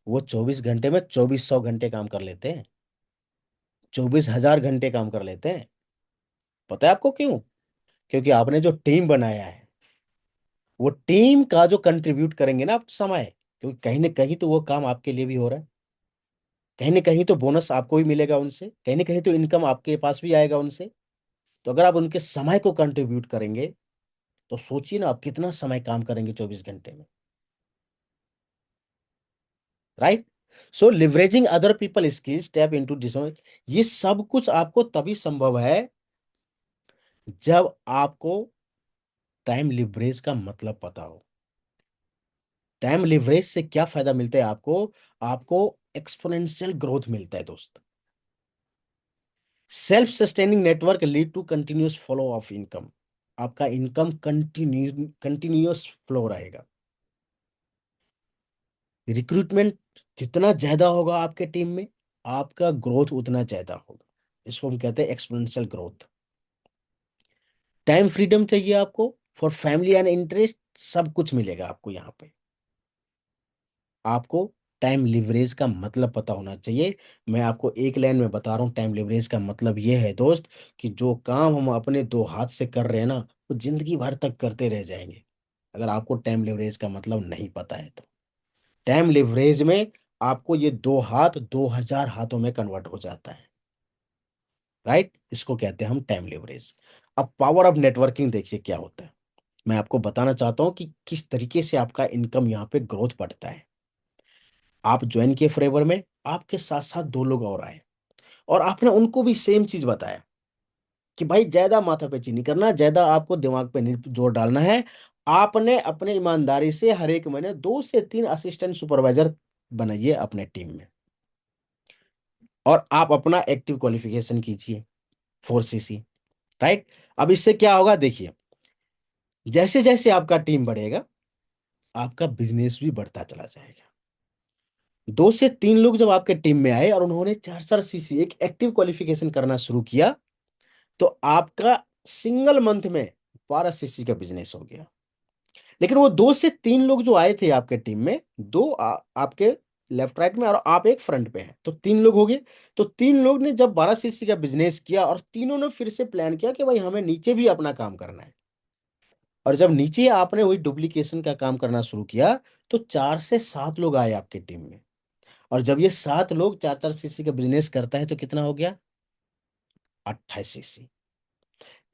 वो 24 घंटे में 2400 घंटे काम कर लेते हैं, 24,000 घंटे काम कर लेते हैं। पता है आपको क्यों? क्योंकि आपने जो टीम बनाया है, वो टीम का जो कंट्रीब्यूट करेंगे ना आप समय, क्योंकि कहीं ना कहीं तो वो काम आपके लिए भी हो रहा है, कहीं ना कहीं तो बोनस आपको भी मिलेगा उनसे, कहीं ना कहीं तो इनकम आपके पास भी आएगा उनसे। तो अगर आप उनके समय को कंट्रीब्यूट करेंगे, तो सोचिए ना आप कितना समय काम करेंगे 24 घंटे में। Right. So leveraging other people skills tap into this, ये सब कुछ आपको तभी संभव है जब आपको टाइम लिवरेज का मतलब पता हो। टाइम लिवरेज से क्या फायदा मिलता है आपको? आपको एक्सपोनेंशियल ग्रोथ मिलता है दोस्त। Self sustaining network lead to continuous flow of income. आपका इनकम कंटिन्यूस फ्लो रहेगा। रिक्रूटमेंट जितना ज्यादा होगा आपके टीम में, आपका ग्रोथ उतना ज्यादा होगा। इसको हम कहते हैं एक्सपोनेंशियल ग्रोथ। टाइम फ्रीडम चाहिए आपको फॉर फैमिली एंड इंटरेस्ट, सब कुछ मिलेगा आपको यहाँ पे। आपको टाइम लिवरेज का मतलब पता होना चाहिए। मैं आपको एक लाइन में बता रहा हूँ, टाइम लिवरेज का मतलब ये है दोस्त, कि जो काम हम अपने दो हाथ से कर रहे हैं ना, वो जिंदगी भर तक करते रह जाएंगे, अगर आपको टाइम लिवरेज का मतलब नहीं पता है तो। टाइम लिवरेज में आपको ये दो हाथ 2000 हाथों में कन्वर्ट हो जाता है। राइट, इसको कहते हैं हम टाइम लिवरेज। अब पावर ऑफ नेटवर्किंग देखिए क्या होता है। मैं आपको बताना चाहता हूं कि किस तरीके से आपका इनकम यहाँ पे ग्रोथ बढ़ता है। आप ज्वाइन किए फ्रेवर में, आपके साथ साथ दो लोग और आए, और आपने उनको भी सेम चीज बताया कि भाई ज्यादा माथापैची नहीं करना, ज्यादा आपको दिमाग पे नहीं जोर डालना है। आपने अपने ईमानदारी से हर एक महीने 2 से 3 असिस्टेंट सुपरवाइजर बनाइए अपने टीम में, और आप अपना एक्टिव क्वालिफिकेशन कीजिए 4CC। राइट। अब इससे क्या होगा देखिए, जैसे जैसे आपका टीम बढ़ेगा, आपका बिजनेस भी बढ़ता चला जाएगा। 2 से 3 लोग जब आपके टीम में आए और उन्होंने 4-4 CC एक एक्टिव क्वालिफिकेशन करना शुरू किया, तो आपका सिंगल मंथ में 12 CC का बिजनेस हो गया। लेकिन वो 2 से 3 लोग जो आए थे आपके टीम में, दो आपके लेफ्ट राइट में और आप एक फ्रंट पे हैं, तो 3 लोग हो गए। तो 3 लोग ने जब 12 CC का बिजनेस किया, और तीनों ने फिर से प्लान किया कि भाई हमें नीचे भी अपना काम करना है। और जब नीचे आपने वही डुप्लीकेशन का काम करना शुरू किया, तो 4 से 7 लोग आए आपके टीम में। और जब ये 7 लोग 4-4 CC का बिजनेस करता है, तो कितना हो गया? 28 CC।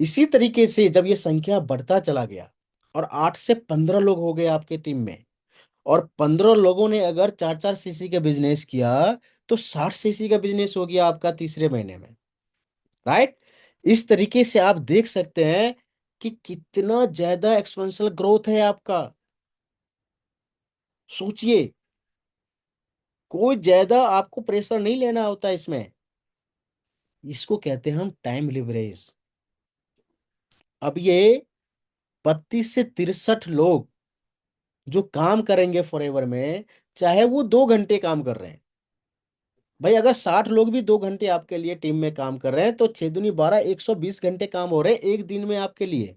इसी तरीके से जब ये संख्या बढ़ता चला गया, और 8 से 15 लोग हो गए आपके टीम में, और 15 लोगों ने अगर 4-4 CC का बिजनेस किया, तो 60 CC का बिजनेस हो गया आपका तीसरे महीने में। राइट। इस तरीके से आप देख सकते हैं कि कितना ज्यादा एक्सपोनेंशियल ग्रोथ है आपका। सोचिए, कोई ज्यादा आपको प्रेशर नहीं लेना होता इसमें। इसको कहते हैं हम टाइम लिवरेज। अब ये 32 से 63 लोग जो काम करेंगे फॉरएवर में, चाहे वो 2 घंटे काम कर रहे हैं, भाई अगर 60 लोग भी 2 घंटे आपके लिए टीम में काम कर रहे हैं, तो 6 दूनी 12, 120 घंटे काम हो रहे हैं एक दिन में आपके लिए।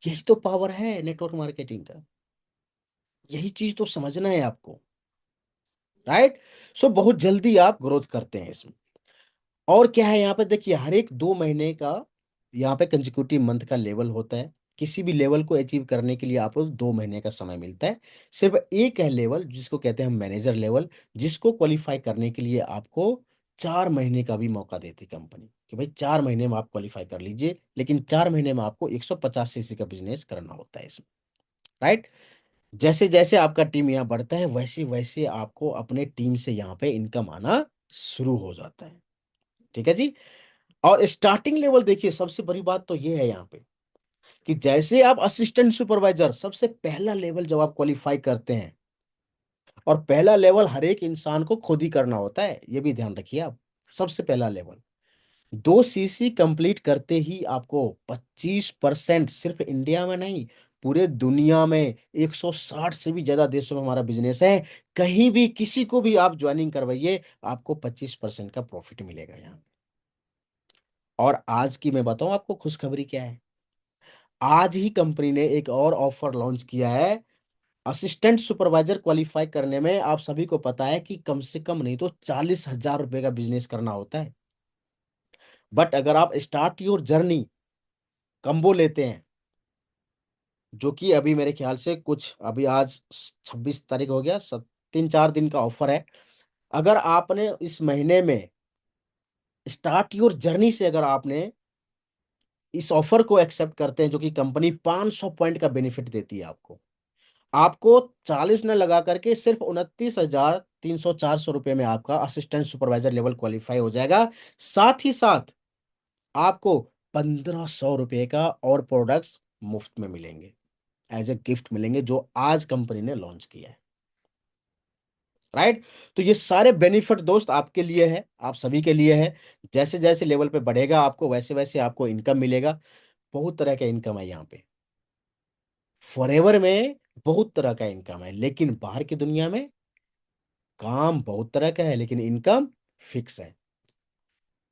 यही तो पावर है नेटवर्क मार्केटिंग का। यही चीज तो समझना है आपको। राइट। सो बहुत जल्दी आप ग्रोथ करते हैं इसमें। और क्या है यहाँ पे देखिए, हर एक 2 महीने का यहाँ पे कंजिक्यूटिव मंथ का लेवल होता है। किसी भी लेवल को अचीव करने के लिए आपको 2 महीने का समय मिलता है। सिर्फ एक है लेवल जिसको कहते हैं हम मैनेजर लेवल, जिसको क्वालिफाई करने के लिए आपको 4 महीने का भी मौका देती कंपनी, कि भाई 4 महीने में आप क्वालिफाई कर लीजिए, लेकिन 4 महीने में आपको 150 CC का बिजनेस करना होता है इसमें। राइट। जैसे जैसे आपका टीम यहाँ बढ़ता है, वैसे वैसे आपको अपने टीम से यहाँ पे इनकम आना शुरू हो जाता है। ठीक है जी। और स्टार्टिंग लेवल देखिए, सबसे बड़ी बात तो ये है यहाँ पे, कि जैसे आप असिस्टेंट सुपरवाइजर, सबसे पहला लेवल जब आप क्वालिफाई करते हैं, और पहला लेवल हर एक इंसान को खुद ही करना होता है, ये भी ध्यान रखिए आप। सबसे पहला लेवल 2 CC कंप्लीट करते ही आपको 25%, सिर्फ इंडिया में नहीं, पूरे दुनिया में 160 से भी ज्यादा देशों में हमारा बिजनेस है, कहीं भी किसी को भी आप ज्वाइनिंग करवाइए, आपको 25% का प्रॉफिट मिलेगा यहाँ। और आज की मैं बताऊं आपको खुशखबरी क्या है। आज ही कंपनी ने एक और ऑफर लॉन्च किया है। असिस्टेंट सुपरवाइजर क्वालिफाई करने में आप सभी को पता है कि कम से कम नहीं तो 40,000 रुपए का बिजनेस करना होता है। बट अगर आप स्टार्ट योर जर्नी कम्बो लेते हैं, जो कि अभी मेरे ख्याल से कुछ अभी आज 26 तारीख हो गया, 3-4 दिन का ऑफर है। अगर आपने इस महीने में स्टार्ट योर जर्नी से अगर आपने इस ऑफर को एक्सेप्ट करते हैं, जो कि कंपनी 500 पॉइंट का बेनिफिट देती है आपको, आपको 40 न लगा करके सिर्फ 29,300-400 रुपये में आपका असिस्टेंट सुपरवाइजर लेवल क्वालिफाई हो जाएगा। साथ ही साथ आपको 1,500 रुपये का और प्रोडक्ट्स मुफ्त में मिलेंगे, एज ए गिफ्ट मिलेंगे, जो आज कंपनी ने लॉन्च किया है। राइट। तो ये सारे बेनिफिट दोस्त आपके लिए है, आप सभी के लिए है। जैसे जैसे लेवल पे बढ़ेगा आपको, वैसे वैसे आपको इनकम मिलेगा। बहुत तरह का इनकम है यहाँ पे। फॉरएवर में बहुत तरह का इनकम है, लेकिन बाहर की दुनिया में काम बहुत तरह का है, लेकिन इनकम फिक्स है।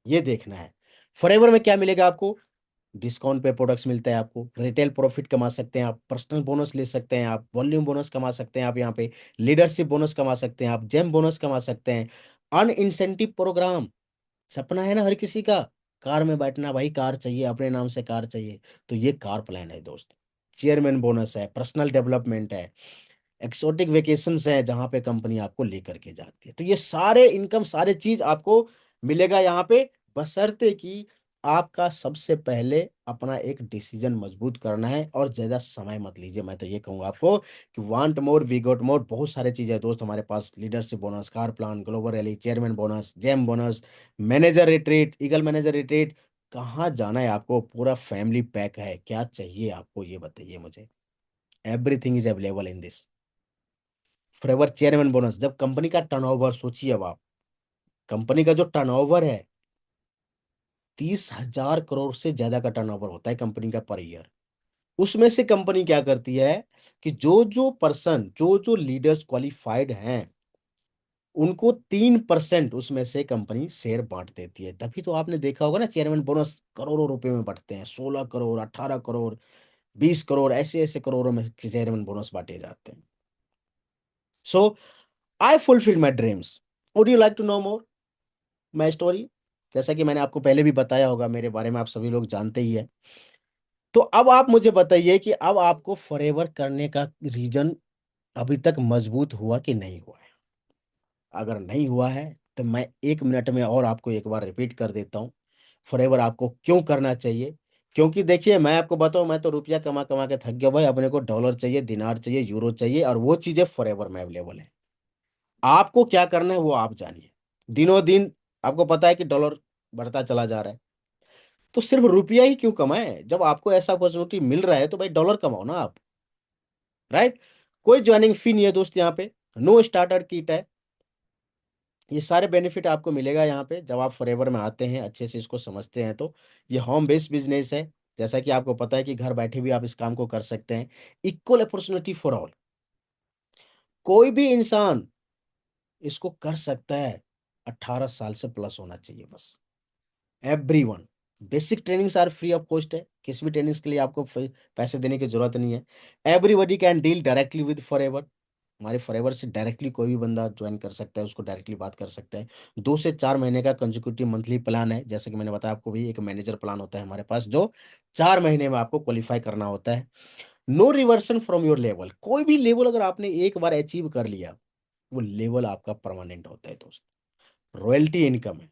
ये देखना है। फॉरएवर में क्या मिलेगा आपको? डिस्काउंट पे प्रोडक्ट्स मिलते हैं आपको, रिटेल प्रॉफिट कमा सकते हैं आप, पर्सनल बोनस ले सकते हैं आप, वॉल्यूम बोनस कमा सकते हैं आप, यहाँ पे लीडरशिप बोनस कमा सकते हैं आप, जेम बोनस कमा सकते हैं। अन इंसेंटिव प्रोग्राम, सपना है ना हर किसी का, कार में बैठना, भाई कार चाहिए, अपने नाम से कार चाहिए, तो ये कार प्लान है दोस्त। चेयरमैन बोनस है, पर्सनल डेवलपमेंट है, एक्सोटिक वेकेशंस हैं जहां पे कंपनी आपको लेकर के जाती है। तो ये सारे इनकम, सारे चीज आपको मिलेगा यहाँ पे, बशर्ते कि आपका सबसे पहले अपना एक डिसीजन मजबूत करना है और ज्यादा समय मत लीजिए। मैं तो ये कहूंगा आपको कि want more we got more, बहुत सारे चीजें दोस्त हमारे पास, leadership bonus, car plan, global rally, chairman bonus, gem bonus, manager retreat, eagle manager retreat. कहाँ जाना है आपको? पूरा फैमिली पैक है, क्या चाहिए आपको ये बताइए मुझे। Everything is available in this forever chairman bonus. जब कंपनी का टर्नओवर सोचिए, अब आप कंपनी का जो टर्नओवर है, 30,000 करोड़ से ज्यादा का टर्नओवर होता है कंपनी का पर ईयर। उसमें से कंपनी क्या करती है कि जो जो पर्सन, जो जो लीडर्स क्वालिफाइड हैं, उनको 3% उसमें से कंपनी शेयर बांट देती है। तभी तो आपने देखा होगा ना, चेयरमैन बोनस करोड़ों रुपए में बढ़ते हैं, 16 करोड़, 18 करोड़, 20 करोड़, ऐसे ऐसे करोड़ों में चेयरमैन बोनस बांटे जाते हैं। So I fulfil my dreams. Would you like to know more my story? जैसा कि मैंने आपको पहले भी बताया होगा, मेरे बारे में आप सभी लोग जानते ही है। तो अब आप मुझे बताइए कि अब आपको फॉरएवर करने का रीजन अभी तक मजबूत हुआ कि नहीं हुआ है? अगर नहीं हुआ है तो मैं 1 मिनट में और आपको एक बार रिपीट कर देता हूँ, फॉरएवर आपको क्यों करना चाहिए। क्योंकि देखिए, मैं आपको बताऊं, मैं तो रुपया कमा कमा के थक गया भाई। अपने को डॉलर चाहिए, दिनार चाहिए, यूरो चाहिए, और वो चीजें फॉरएवर में अवेलेबल है। आपको क्या करना है वो आप जानिए। दिनों दिन आपको पता है कि डॉलर बढ़ता चला जा रहा है, तो सिर्फ रुपया ही क्यों कमाए? जब आपको ऐसा अपॉर्चुनिटी मिल रहा है तो भाई डॉलर कमाओ ना आप। राइट। कोई ज्वाइनिंग फी नहीं है दोस्त यहाँ पे, नो स्टार्टर किट है। ये सारे बेनिफिट आपको मिलेगा यहाँ पे जब आप फॉरएवर में आते हैं, अच्छे से इसको समझते हैं तो। ये होम बेस्ड बिजनेस है, जैसा कि आपको पता है कि घर बैठे भी आप इस काम को कर सकते हैं। इक्वल अपॉर्चुनिटी फॉर ऑल, कोई भी इंसान इसको कर सकता है। 18 साल से प्लस होना चाहिए बस, everyone. Basic trainings are free of cost है, किसी भी ट्रेनिंग्स के लिए आपको पैसे देने की जरूरत नहीं है। Everybody can deal directly with forever. हमारे फॉरएवर से डायरेक्टली कोई भी बंदा ज्वाइन कर सकता है, उसको डायरेक्टली बात कर सकता है। 2 से 4 महीने का कंजिक्यूटिव मंथली प्लान है, जैसे कि मैंने बताया आपको भी, एक मैनेजर प्लान होता है हमारे पास, जो 4 महीने में आपको क्वालिफाई करना होता है। No reversion from your level, कोई भी लेवल अगर आपने एक बार अचीव कर लिया, वो लेवल आपका परमानेंट होता है दोस्त। रॉयल्टी इनकम है।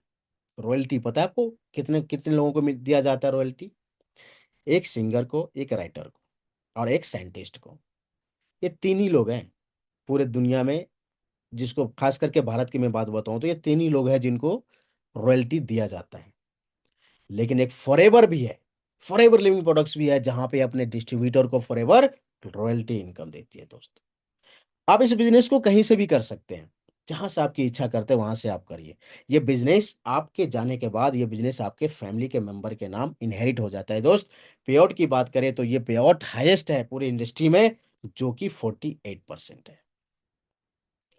रॉयल्टी पता है आपको कितने कितने लोगों को दिया जाता है रॉयल्टी? एक सिंगर को, एक राइटर को, और एक साइंटिस्ट को। ये तीन ही लोग हैं पूरे दुनिया में, जिसको खास करके भारत की मैं बात बताऊं तो ये तीन ही लोग हैं जिनको रॉयल्टी दिया जाता है। लेकिन एक फॉरएवर भी है, फॉरएवर लिविंग प्रोडक्ट्स भी है, जहां पे अपने डिस्ट्रीब्यूटर को फॉरएवर रॉयल्टी इनकम देती है दोस्त। आप इस बिजनेस को कहीं से भी कर सकते हैं, जहां से आपकी इच्छा करते हैं वहां से आप करिए। ये बिजनेस आपके जाने के बाद, ये बिजनेस आपके फैमिली के मेंबर के नाम इनहेरिट हो जाता है दोस्त। पे आउट की बात करें तो ये पे आउट हाइएस्ट है पूरी इंडस्ट्री में, जो कि 48% है।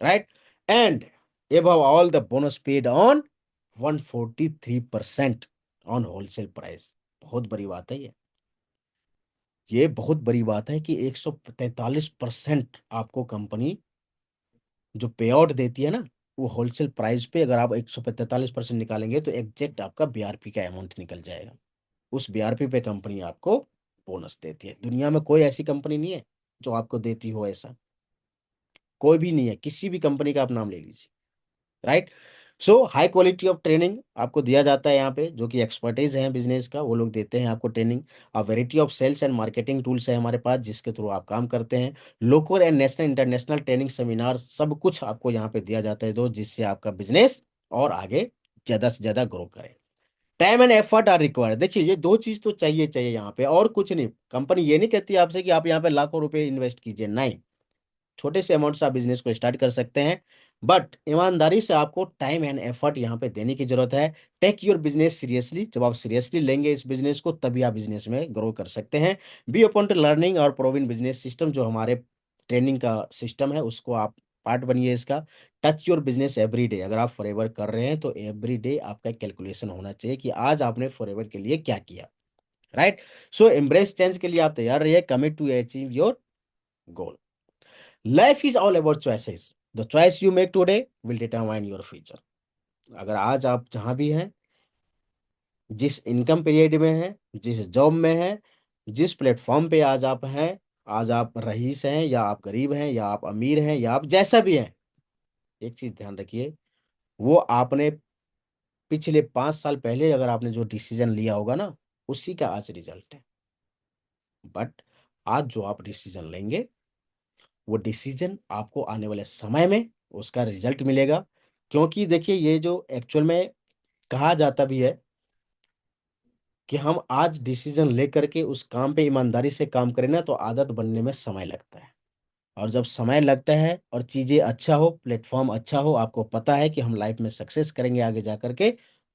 Right. And above all the bonus paid on 143% on wholesale price. बहुत बड़ी बात है ये बहुत बड़ी बात है कि 143% आपको कंपनी जो पे आउट देती है ना, वो होलसेल प्राइस पे अगर आप 143% निकालेंगे तो एग्जैक्ट आपका बीआरपी का अमाउंट निकल जाएगा। उस बीआरपी पे कंपनी आपको बोनस देती है। दुनिया में कोई ऐसी कंपनी नहीं है जो आपको देती हो ऐसा, कोई भी नहीं है, किसी भी कंपनी का आप नाम ले लीजिए, right. So high quality of training आपको दिया जाता है यहाँ पे, जो कि एक्सपर्टीज है बिजनेस का, वो लोग देते हैं आपको ट्रेनिंग। और variety of sales and marketing tools है हमारे पास, जिसके थ्रू आप काम करते हैं। Local and national international training seminar सब कुछ आपको यहाँ पे दिया जाता है दोस्त, जिससे आपका बिजनेस और आगे ज्यादा से ज्यादा ग्रो करे। Time and effort are required. देखिए ये दो चीज तो चाहिए चाहिए यहाँ पे, और कुछ नहीं। कंपनी ये नहीं कहती आपसे कि आप यहाँ पे लाखों रुपए इन्वेस्ट कीजिए, नहीं। छोटे से अमाउंट से आप बिजनेस को स्टार्ट कर सकते हैं, बट ईमानदारी से आपको टाइम एंड एफर्ट यहाँ पे देने की जरूरत है। Take your business seriously. जब आप सीरियसली लेंगे इस बिजनेस को, तभी आप बिजनेस में ग्रो कर सकते हैं। बी ओपन टू लर्निंग और प्रोविन बिजनेस सिस्टम, जो हमारे ट्रेनिंग का सिस्टम है, उसको आप पार्ट बनिए इसका। Touch your business every day. अगर आप फॉरएवर कर रहे हैं तो एवरी डे आपका कैलकुलेशन होना चाहिए कि आज आपने फॉरएवर के लिए क्या किया, राइट। सो एम्ब्रेस चेंज के लिए आप तैयार रहिए, commit to achieve your goal. Life is all about choices. The choice you make today will determine your future. अगर आज आप जहां भी हैं, जिस इनकम पीरियड में हैं, जिस जॉब में हैं, जिस प्लेटफॉर्म पे आज आप हैं, आज आप रईस हैं या आप गरीब हैं या आप अमीर हैं या आप जैसा भी हैं, एक चीज ध्यान रखिए, वो आपने पिछले 5 साल पहले अगर आपने जो डिसीजन लिया होगा ना, उसी का आज रिजल्ट है। बट आज जो आप डिसीजन लेंगे, वो डिसीजन आपको आने वाले समय में उसका रिजल्ट मिलेगा। क्योंकि देखिए ये जो एक्चुअल में कहा जाता भी है कि हम आज डिसीजन लेकर के उस काम पे ईमानदारी से काम करें ना, तो आदत बनने में समय लगता है। और जब समय लगता है और चीज़ें अच्छा हो, प्लेटफ़ॉर्म अच्छा हो, आपको पता है कि हम लाइफ़ में सक्सेस करेंगे आगे जा कर के,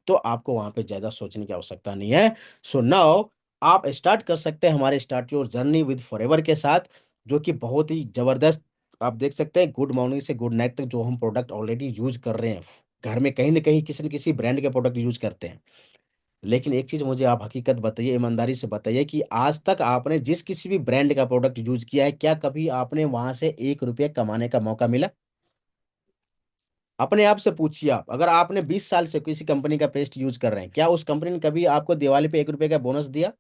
तो आपको वहाँ पे ज़्यादा सोचने की आवश्यकता नहीं है। सो नाउ आप स्टार्ट कर सकते हैं हमारे start your journey with forever के साथ, जो कि बहुत ही ज़बरदस्त। आप देख सकते हैं गुड मॉर्निंग से गुड नाइट तक जो हम प्रोडक्ट ऑलरेडी यूज़ कर रहे हैं, घर में कहीं न कहीं किसी न किसी ब्रांड के प्रोडक्ट यूज़ करते हैं। लेकिन एक चीज़ मुझे आप हकीकत बताइए, ईमानदारी से बताइए कि आज तक आपने जिस किसी भी ब्रांड का प्रोडक्ट यूज़ किया है, क्या कभी आपने वहाँ से ₹1 कमाने का मौका मिला? अपने आप से पूछिए आप, अगर आपने 20 साल से किसी कंपनी का पेस्ट यूज़ कर रहे हैं, क्या उस कंपनी ने कभी आपको दिवाली पे ₹1 का बोनस दिया?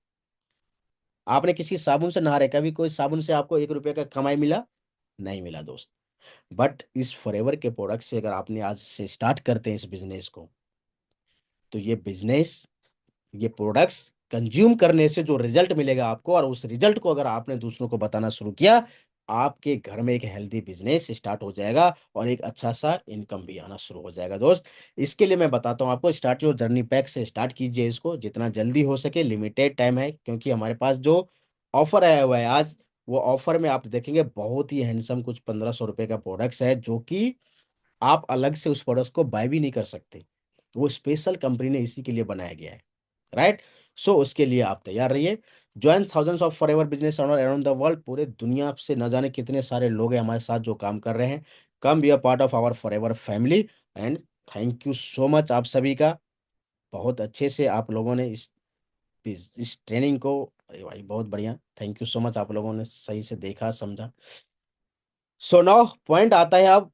आपने किसी साबुन से नहा रहे, कभी कोई साबुन से आपको ₹1 का कमाई मिला? नहीं मिला दोस्त। बट इस फॉरएवर के प्रोडक्ट से अगर आपने आज से स्टार्ट करते हैं इस बिज़नेस को, तो ये बिज़नेस, ये प्रोडक्ट्स कंज्यूम करने से जो रिजल्ट मिलेगा आपको, और उस रिजल्ट को अगर आपने दूसरों को बताना शुरू किया, आपके घर में एक हेल्दी बिजनेस स्टार्ट हो जाएगा और एक अच्छा सा इनकम भी आना शुरू हो जाएगा दोस्त। इसके लिए मैं बताता हूँ आपको, स्टार्ट योर जर्नी पैक से स्टार्ट कीजिए इसको जितना जल्दी हो सके। लिमिटेड टाइम है, क्योंकि हमारे पास जो ऑफर आया हुआ है आज, वो ऑफर में आप देखेंगे बहुत ही हैंडसम कुछ ₹1500 का प्रोडक्ट्स है, जो कि आप अलग से उस प्रोडक्ट्स को बाय भी नहीं कर सकते। वो स्पेशल कंपनी ने इसी के लिए बनाया गया है, राइट। सो उसके लिए आप तैयार रहिए। Join thousands of forever business owner around the world. पूरे दुनिया से न जाने कितने सारे लोग हैं हमारे साथ जो काम कर रहे हैं। Come be a part of our forever family. And thank you so much आप सभी का। बहुत अच्छे से आप लोगों ने इस ट्रेनिंग को, अरे भाई बहुत बढ़िया, थैंक यू सो मच, आप लोगों ने सही से देखा समझा। सो नाउ पॉइंट आता है अब